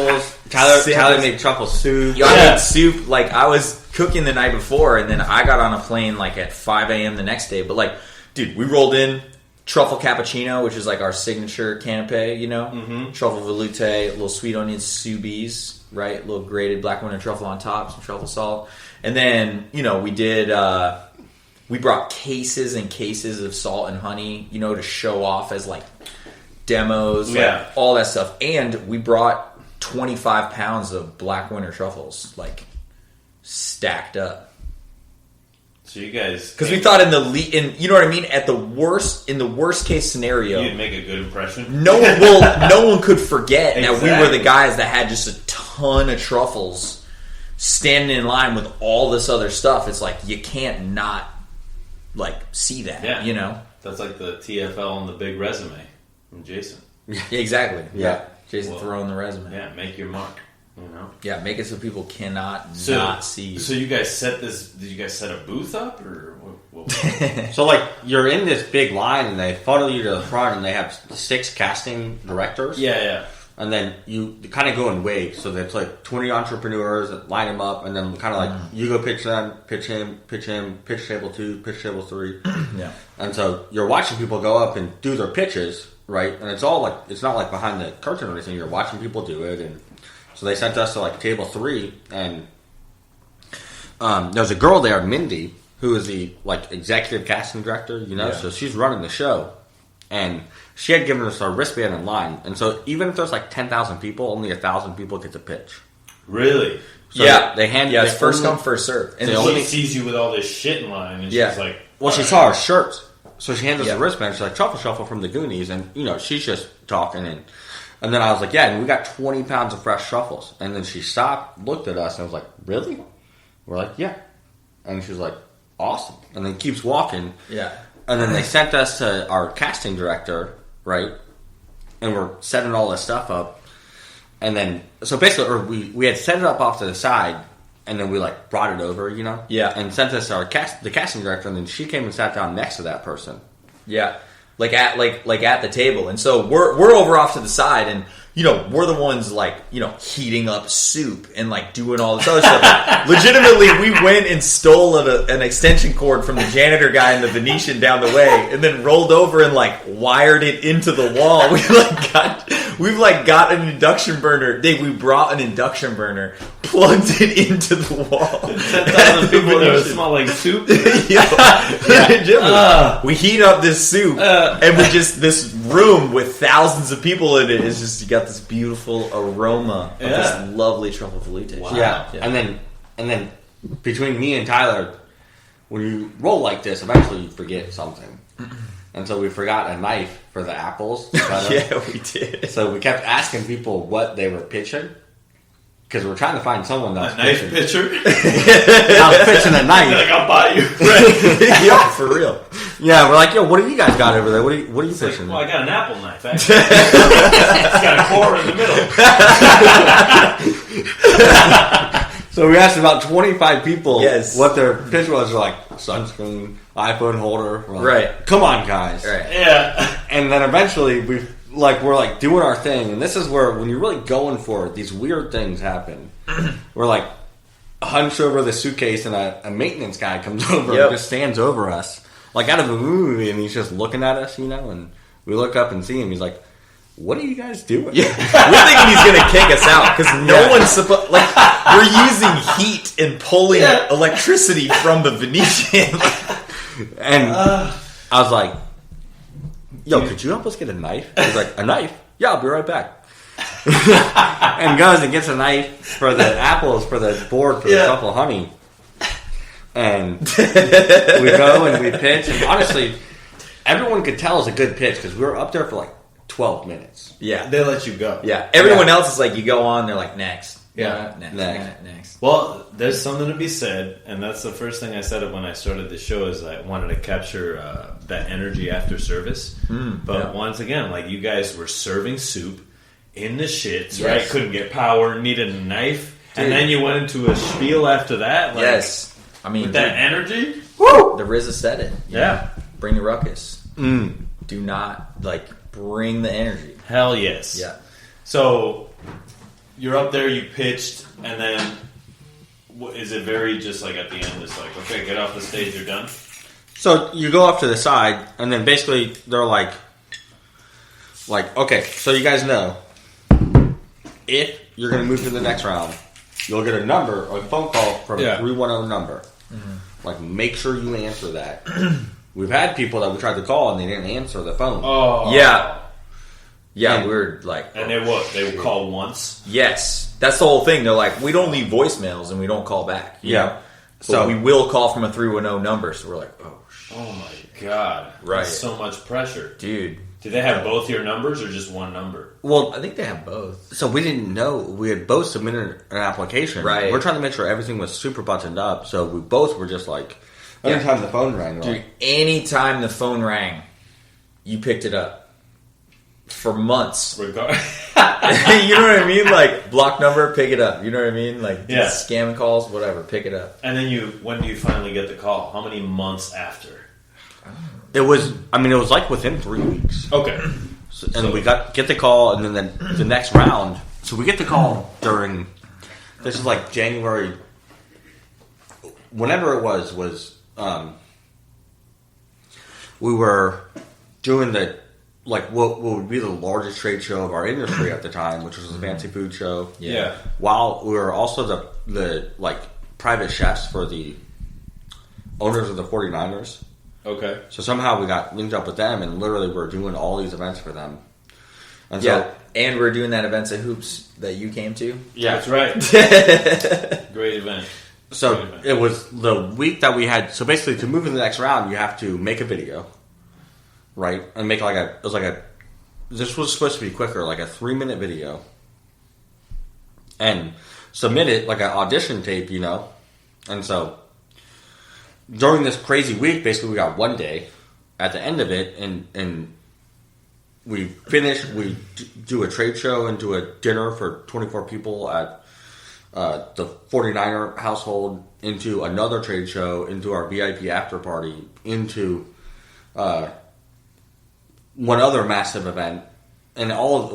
truffles. Tyler made truffle soup. I made soup. Like, I was cooking the night before, and then I got on a plane like at 5 a.m. the next day. But like, dude, we rolled in truffle cappuccino, which is like our signature canapé, you know? Mm-hmm. Truffle veloute, a little sweet onion soubise, right? A little grated black winter truffle on top, some truffle salt. And then, you know, we did... we brought cases and cases of salt and honey, you know, to show off as like demos, like all that stuff. And we brought 25 pounds of black winter truffles, like stacked up. So you guys, because we thought in you know what I mean, in the worst case scenario, you'd make a good impression. No one could forget that we were the guys that had just a ton of truffles standing in line with all this other stuff. It's like you can't not like see that, you know. That's like the TFL on the big resume from Jason. Yeah, exactly. Yeah, Jason throwing the resume. Yeah, make your mark. You know. Yeah, make it so people cannot not see you. So you guys set this? Did you guys set a booth up or what? So like you're in this big line and they funnel you to the front and they have 6 casting directors. Yeah. And then you kind of go in waves. So there's like 20 entrepreneurs that line them up, and then kind of like you go pitch them, pitch him, pitch table 2, pitch table 3. Yeah. And so you're watching people go up and do their pitches, right? And it's all like, it's not like behind the curtain or anything. You're watching people do it. And so they sent us to like table 3, and there's a girl there, Mindy, who is the like executive casting director, you know? Yeah. So she's running the show. And she had given us our wristband in line. And so even if there's like 10,000 people, only 1,000 people get to pitch. Really? So they hand you... Yeah, it's first come, first serve. And she sees you with all this shit in line, and she's like... Well, she saw our shirts. So she hands us a wristband. She's like, Truffle Shuffle from the Goonies. And, you know, she's just talking. And then I was like, yeah, and we got 20 pounds of fresh truffles. And then she stopped, looked at us, and was like, really? We're like, yeah. And she was like, awesome. And then keeps walking. Yeah. And then they sent us to our casting director, right? And we're setting all this stuff up. And then, so basically, we had set it up off to the side, and then we like brought it over, you know? Yeah. And sent us to the casting director, and then she came and sat down next to that person. Yeah. Like at the table. And so we're over off to the side, and you know, we're the ones like, you know, heating up soup and like doing all this other stuff. Legitimately, we went and stole an extension cord from the janitor guy in the Venetian down the way, and then rolled over and like wired it into the wall. We've got an induction burner. Dave, we brought an induction burner, plugged it into the wall. 10,000 people that smell like soup. We heat up this soup, and we just this room with thousands of people in it is just, you got this beautiful aroma of this lovely truffle veloute. Wow. Yeah. And then between me and Tyler, when you roll like this, eventually you forget something. And so we forgot a knife for the apples. Yeah, we did. So we kept asking people what they were pitching, because we're trying to find someone that's a knife pitcher. I was pitching a knife. Like, I'll buy you. Right. Yeah, for real. Yeah, we're like, yo, what do you guys got over there? What are you pitching? Well, I got an apple knife, actually. It's got a core in the middle. So we asked about 25 people what their pitch was. They're like, sunscreen, iPhone holder. We're like, right. Come on, guys. Right. Yeah. And then eventually we're like doing our thing. And this is where, when you're really going for it, these weird things happen. We're like hunched over the suitcase, and a maintenance guy comes over and just stands over us. Like out of a movie, and he's just looking at us, you know, and we look up and see him. He's like, what are you guys doing? Yeah. We're thinking he's going to kick us out, because no one's supposed... Like, we're using heat and pulling electricity from the Venetian. And I was like, yo, could you help us get a knife? He's like, a knife? Yeah, I'll be right back. And goes and gets a knife for the apples, for the board, for the truffle honey. And we go and we pitch. And honestly, everyone could tell it's a good pitch, because we were up there for like 12 minutes. Yeah. They let you go. Yeah. Everyone else is like, you go on, they're like, next. Yeah. Next. Well, there's something to be said, and that's the first thing I said when I started the show, is I wanted to capture that energy after service. But once again, like, you guys were serving soup in the shits, right? Couldn't get power, needed a knife. Dude. And then you went into a spiel after that. Like, I mean, with that energy. Woo! The RZA said it. Yeah. Bring the ruckus. Do not, bring the energy. Hell yes. Yeah. So, you're up there, you pitched, and then is it very just like at the end, it's like, okay, get off the stage, you're done? So you go off to the side, and then basically they're like, okay, so you guys know, if you're going to move to the next round, you'll get a number or a phone call from a 310 number. Mm-hmm. Like, make sure you answer that. We've had people that we tried to call and they didn't answer the phone. Oh. Yeah. Yeah, and we were like... And they what? They would call once? Yes. That's the whole thing. They're like, we don't leave voicemails and we don't call back. You know? So we will call from a 310 number. So we're like, oh, shit. Oh, my God. Right. That's so much pressure. Dude. Do they have both your numbers or just one number? Well, I think they have both. So we didn't know. We had both submitted an application. Right. We're trying to make sure everything was super buttoned up. So we both were just like, anytime the phone rang. Dude, anytime the phone rang, you picked it up. For months. You know what I mean? Like, block number, pick it up. You know what I mean? Like, scam calls, whatever, pick it up. And then when do you finally get the call? How many months after? It was like within 3 weeks. Okay. So we get the call, and then the next round. So we get the call during, this is like January, whenever it was we were doing the, like, what would be the largest trade show of our industry at the time, which was the Fancy Food Show. Yeah. While we were also the like, private chefs for the owners of the 49ers. Okay. So somehow we got linked up with them, and literally we're doing all these events for them. And and we're doing that events at Hoops that you came to. Yeah, that's right. Great event. So it was the week that we had. So basically, to move to the next round, you have to make a video, right? And make this was supposed to be quicker, like a 3-minute video, and submit it like an audition tape, you know. And so during this crazy week, basically we got one day at the end of it, and we finish. We do a trade show and do a dinner for 24 people at the 49er household, into another trade show, into our VIP after party, into one other massive event, and all of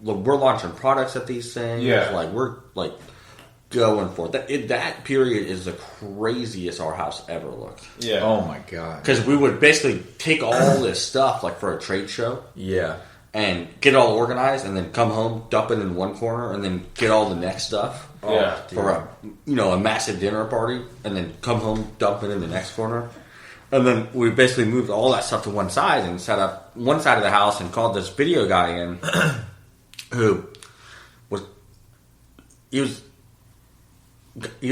we're launching products at these things. Yeah, like we're like going for it. That period is the craziest our house ever looked. Yeah. Oh my god. Because we would basically take all this stuff like for a trade show. Yeah. And get it all organized, and then come home, dump it in one corner, and then get all the next stuff. For a massive dinner party, and then come home, dump it in the next corner. And then we basically moved all that stuff to one side and set up one side of the house and called this video guy in who he was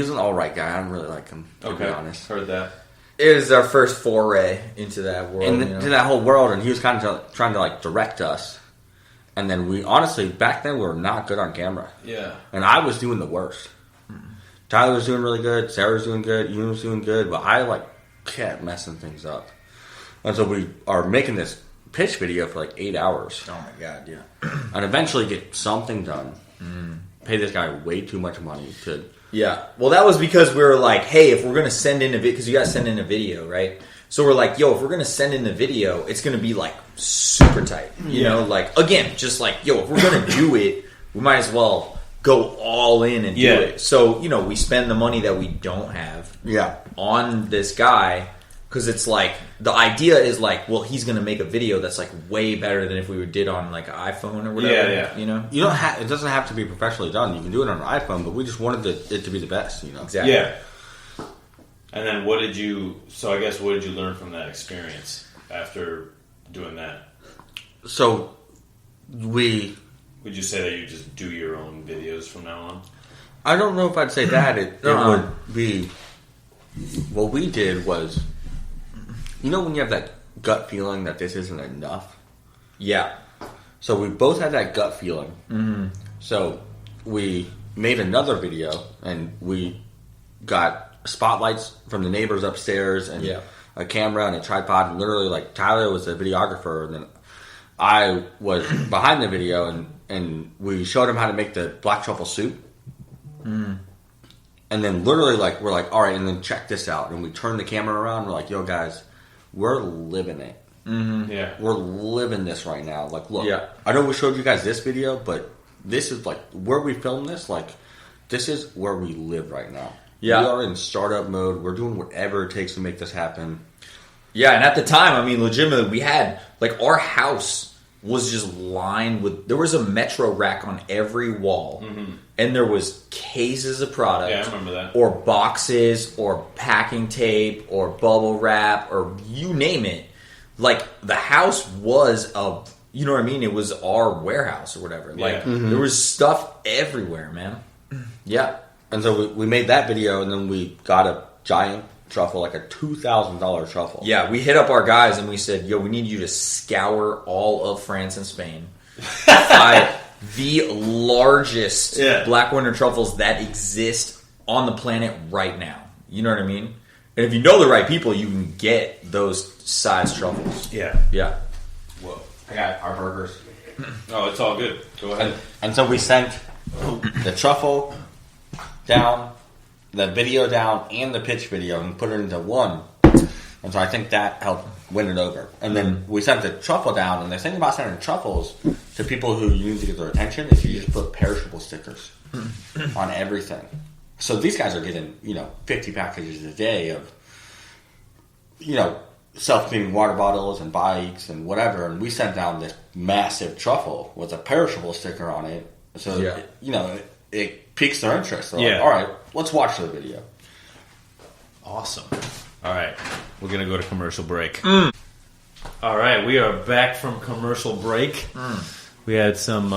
an alright guy. I don't really like him, to be honest. Heard that. It was our first foray into that world. To that whole world, and he was kind of trying to direct us. And then we honestly, back then, we were not good on camera. Yeah. And I was doing the worst. Tyler was doing really good, Sarah was doing good, Ian was doing good, but I kept messing things up. And so we are making this pitch video for 8 hours. Oh my god, yeah. And eventually get something done. Pay this guy way too much money to... Yeah. Well, that was because we were like, hey, if we're going to send in a video, because you got to send in a video, right? So we're like, yo, if we're going to send in the video, it's going to be super tight. You know, again, just yo, if we're going to do it, we might as well go all in and do it. So, we spend the money that we don't have on this guy, because it's the idea is well, he's going to make a video that's way better than if we did on an iPhone or whatever. Yeah. You don't have, it doesn't have to be professionally done. You can do it on an iPhone, but we just wanted it to be the best, Exactly. Yeah. And then what did you learn from that experience after doing that? So would you say that you just do your own videos from now on? I don't know if I'd say that. It would be, what we did was, when you have that gut feeling that this isn't enough? Yeah. So we both had that gut feeling. Mm-hmm. So we made another video, and we got spotlights from the neighbors upstairs, and a camera and a tripod, and literally Tyler was the videographer, and then I was behind the video, and we showed him how to make the black truffle soup. And then literally we're all right, and then check this out, and we turn the camera around, and we're yo guys, we're living it. Mm-hmm. Yeah, we're living this right now. Look, I know we showed you guys this video, but this is like where we film this. Like, this is where we live right now. Yeah. We are in startup mode. We're doing whatever it takes to make this happen. Yeah, and at the time, I mean, legitimately, we had, like, our house was just lined with, there was a Metro rack on every wall, and there was cases of product. Yeah, I remember that. Or boxes, or packing tape, or bubble wrap, or you name it. Like, the house was you know what I mean? It was our warehouse or whatever. Like, there was stuff everywhere, man. Yeah. And so we made that video, and then we got a giant truffle, like a $2,000 truffle. Yeah, we hit up our guys and we said, yo, we need you to scour all of France and Spain. Buy the largest black winter truffles that exist on the planet right now. You know what I mean? And if you know the right people, you can get those size truffles. Yeah. Yeah. Whoa. I got our burgers. Oh, it's all good. Go ahead. And so we sent the truffle down, the video down, and the pitch video, and put it into one. And so I think that helped win it over. And then we sent the truffle down, and the thing about sending truffles to people who you need to get their attention is you just put perishable stickers on everything. So these guys are getting, 50 packages a day of, self-cleaning water bottles and bikes and whatever. And we sent down this massive truffle with a perishable sticker on it. So, it piques their interest. They're like, all right, let's watch the video. Awesome. All right, we're going to go to commercial break. All right, we are back from commercial break. We had some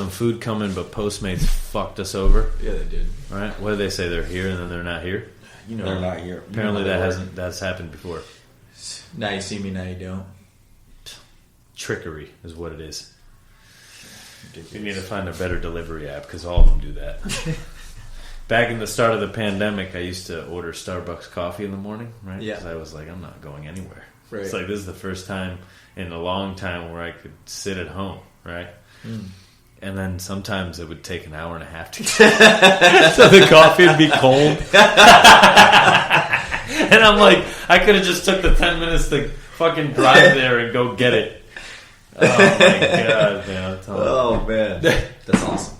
food coming, but Postmates fucked us over. Yeah, they did. All right, what did they say? They're here and then they're not here? They're not here. Apparently that's happened before. Now you see me, now you don't. Trickery is what it is. We need to find a better delivery app because all of them do that. Back in the start of the pandemic, I used to order Starbucks coffee in the morning, right? Yeah. Because I was like, I'm not going anywhere. Right. It's like, this is the first time in a long time where I could sit at home, right? And then sometimes it would take an hour and a half to get so the coffee would be cold. And I'm like, I could have just took the 10 minutes to fucking drive there and go get it. Oh my god, man. Oh man. That's awesome.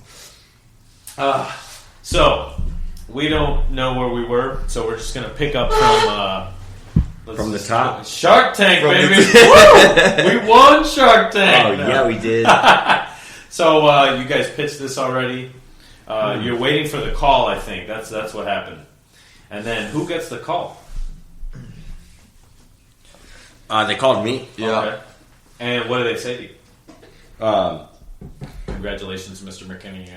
So, we don't know where we were, so we're just going to pick up From the top. Shark Tank, baby! Woo! We won Shark Tank! Oh, yeah, we did. So, you guys pitched this already. You're waiting for the call, I think. That's what happened. And then, who gets the call? They called me. Yeah. Okay. And what did they say to you? Congratulations, Mr. Mckinney.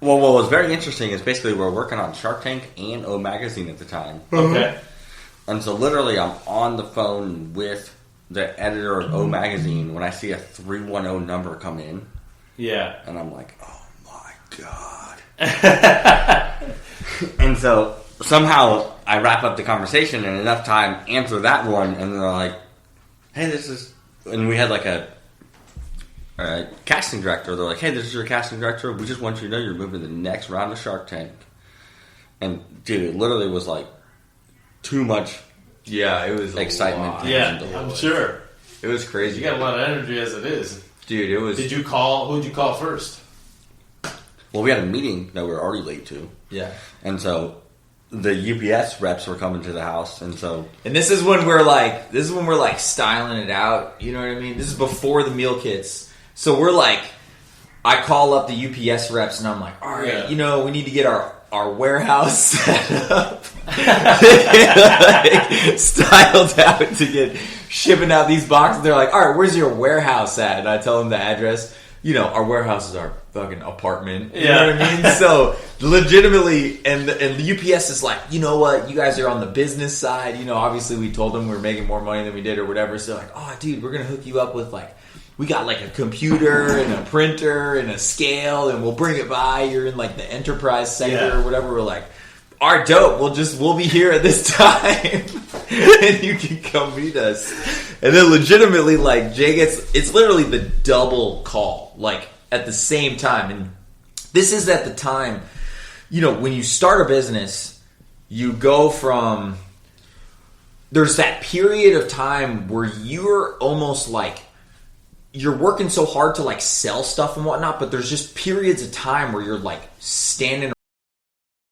Well, what was very interesting is basically we're working on Shark Tank and O Magazine at the time. Okay. And so literally I'm on the phone with the editor of O Magazine when I see a 310 number come in. Yeah. And I'm like, oh my God. And so somehow I wrap up the conversation in enough time, answer that one, and they're like, hey, this is... And we had like a casting director. They're like, hey, this is your casting director. We just want you to know you're moving to the next round of Shark Tank. And dude, it literally was like too much it was excitement. Yeah, I'm sure. It was crazy. You got a lot of energy as it is. Dude, it was... Did you call... Who'd you call first? Well, we had a meeting that we were already late to. Yeah. And so the UPS reps were coming to the house, and so... And this is when we're like styling it out, you know what I mean? This is before the meal kits. So we're like, I call up the UPS reps and I'm like, all right, we need to get our warehouse set up. Like, styled out to get shipping out these boxes. They're like, all right, where's your warehouse at? And I tell them the address. Our warehouse is our fucking apartment. You know what I mean? So, legitimately, and the UPS is like, you know what? You guys are on the business side. Obviously we told them we were making more money than we did or whatever. So, like, oh, dude, we're going to hook you up with, like, we got, like, a computer and a printer and a scale, and we'll bring it by. You're in, like, the enterprise sector or whatever. We're like, all right, dope. We'll be here at this time. And you can come meet us. And then legitimately, like, Jay it's literally the double call, like, at the same time. And this is at the time, when you start a business, you go from, there's that period of time where you're almost like you're working so hard to like sell stuff and whatnot, but there's just periods of time where you're like standing